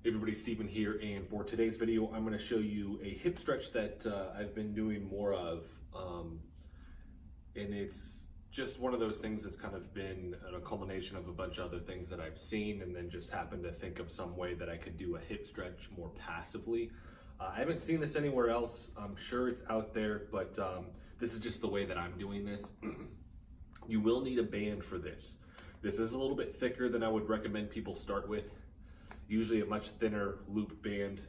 Hey everybody, Stephen here, and for today's video, I'm going to show you a hip stretch that I've been doing more of, and it's just one of those things that's kind of been a culmination of a bunch of other things that I've seen, and then just happened to think of some way that I could do a hip stretch more passively. I haven't seen this anywhere else. I'm sure it's out there, but this is just the way that I'm doing this. You will need a band for this. This is a little bit thicker than I would recommend people start with. Usually a much thinner loop band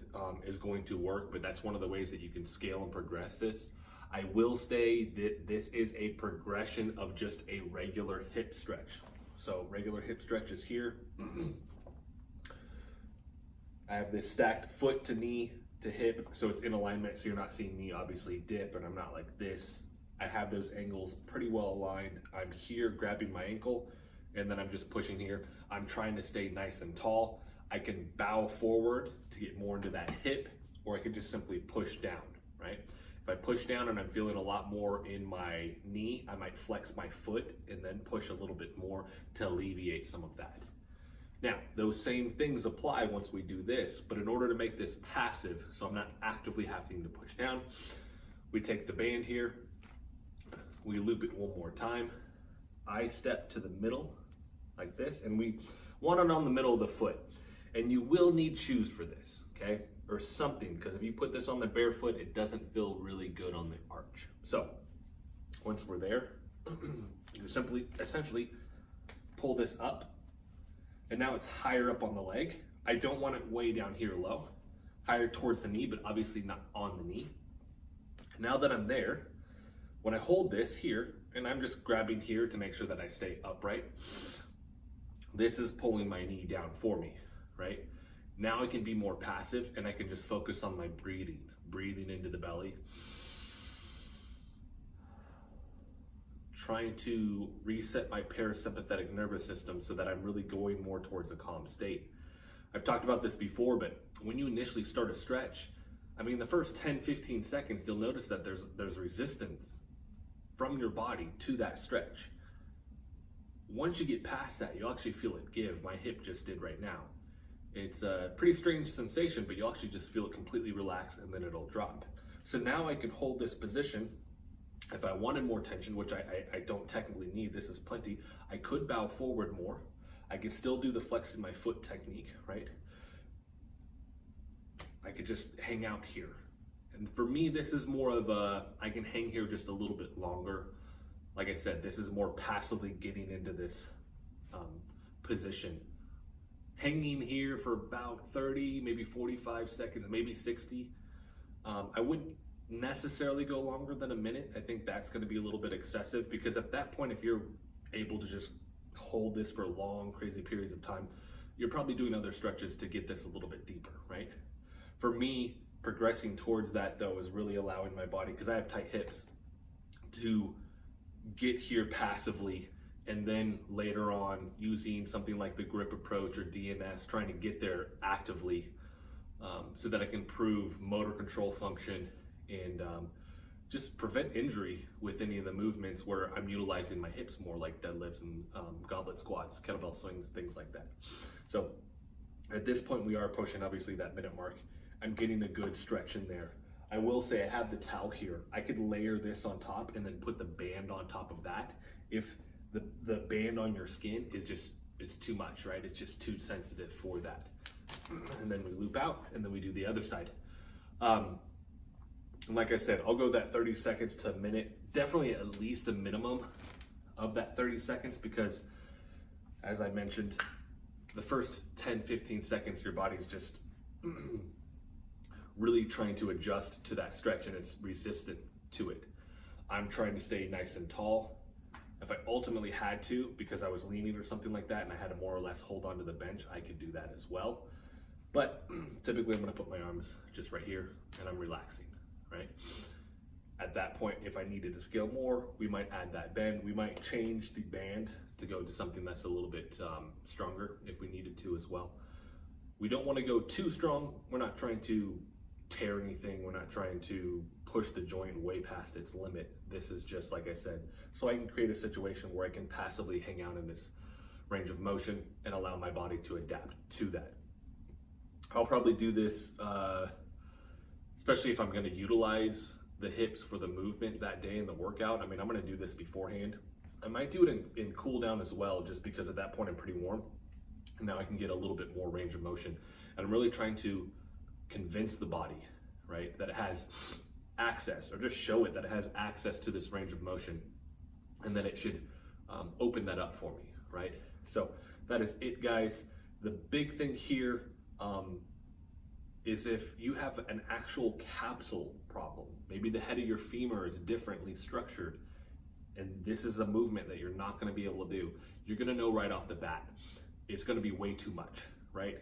is going to work, but that's one of the ways that you can scale and progress this. I will say that this is a progression of just a regular hip stretch. So regular hip stretch is here. I have this stacked foot to knee to hip, so it's in alignment, so you're not seeing me obviously dip, and I'm not like this. I have those angles pretty well aligned. I'm here grabbing my ankle, and then I'm just pushing here. I'm trying to stay nice and tall. I can bow forward to get more into that hip, or I can just simply push down, right? If I push down and I'm feeling a lot more in my knee, I might flex my foot and then push a little bit more to alleviate some of that. Now, those same things apply once we do this, but in order to make this passive, so I'm not actively having to push down, we take the band here, we loop it one more time, I step to the middle like this, and we want it on the middle of the foot. And you will need shoes for this, okay? Or something, because if you put this on the bare foot, it doesn't feel really good on the arch. So, once we're there, you simply, essentially, pull this up, and now it's higher up on the leg. I don't want it way down here low, higher towards the knee, but obviously not on the knee. Now that I'm there, when I hold this here, and I'm just grabbing here to make sure that I stay upright, this is pulling my knee down for me. Right? Now I can be more passive and I can just focus on my breathing into the belly. Trying to reset my parasympathetic nervous system so that I'm really going more towards a calm state. I've talked about this before, but when you initially start a stretch, I mean, the first 10-15 seconds, you'll notice that there's resistance from your body to that stretch. Once you get past that, you'll actually feel it give. My hip just did right now. It's a pretty strange sensation, but you'll actually just feel it completely relax and then it'll drop. So now I can hold this position. If I wanted more tension, which I don't technically need, this is plenty, I could bow forward more. I could still do the flexing my foot technique, right? I could just hang out here. And for me, this is more of a, I can hang here just a little bit longer. Like I said, this is more passively getting into this position. Hanging here for about 30, maybe 45 seconds, maybe 60. I wouldn't necessarily go longer than a minute. I think that's going to be a little bit excessive, because at that point, if you're able to just hold this for long, crazy periods of time, you're probably doing other stretches to get this a little bit deeper, right? For me, progressing towards that though is really allowing my body, because I have tight hips, to get here passively, and then later on using something like the grip approach or DNS, trying to get there actively so that I can improve motor control function and just prevent injury with any of the movements where I'm utilizing my hips more, like deadlifts and goblet squats, kettlebell swings, things like that. So at this point, we are approaching obviously that minute mark. I'm getting a good stretch in there. I will say I have the towel here. I could layer this on top and then put the band on top of that. If the band on your skin is just, it's too much, right? It's just too sensitive for that. And then we loop out and then we do the other side. And like I said, I'll go that 30 seconds to a minute, definitely at least a minimum of that 30 seconds, because as I mentioned, the first 10-15 seconds, your body's just really trying to adjust to that stretch and it's resistant to it. I'm trying to stay nice and tall. If I ultimately had to, because I was leaning or something like that and I had to more or less hold onto the bench, I could do that as well. But typically I'm gonna put my arms just right here and I'm relaxing, right? At that point, if I needed to scale more, we might add that bend. We might change the band to go to something that's a little bit stronger if we needed to as well. We don't wanna go too strong. We're not trying to tear anything. We're not trying to push the joint way past its limit. This is just, like I said, so I can create a situation where I can passively hang out in this range of motion and allow my body to adapt to that. I'll probably do this, especially if I'm going to utilize the hips for the movement that day in the workout. I mean, I'm going to do this beforehand. I might do it in cool down as well, just because at that point I'm pretty warm. And now I can get a little bit more range of motion. And I'm really trying to convince the body, right, that it has access, or just show it that it has access to this range of motion, and that it should open that up for me, right? So that is it, guys. The big thing here is if you have an actual capsule problem, maybe the head of your femur is differently structured, and this is a movement that you're not going to be able to do, you're going to know right off the bat it's going to be way too much, right?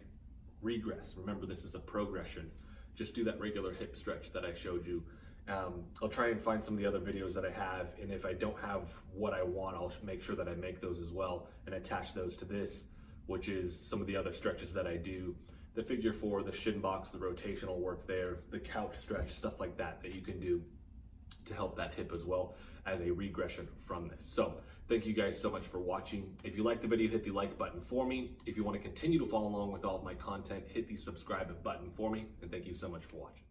Regress. Remember, this is a progression. Just do that regular hip stretch that I showed you. I'll try and find some of the other videos that I have, and if I don't have what I want, I'll make sure that I make those as well and attach those to this, which is some of the other stretches that I do. The figure 4, the shin box, the rotational work there, the couch stretch, stuff like that you can do to help that hip as well as a regression from this. So thank you guys so much for watching. If you liked the video, hit the like button for me. If you want to continue to follow along with all of my content, hit the subscribe button for me. And thank you so much for watching.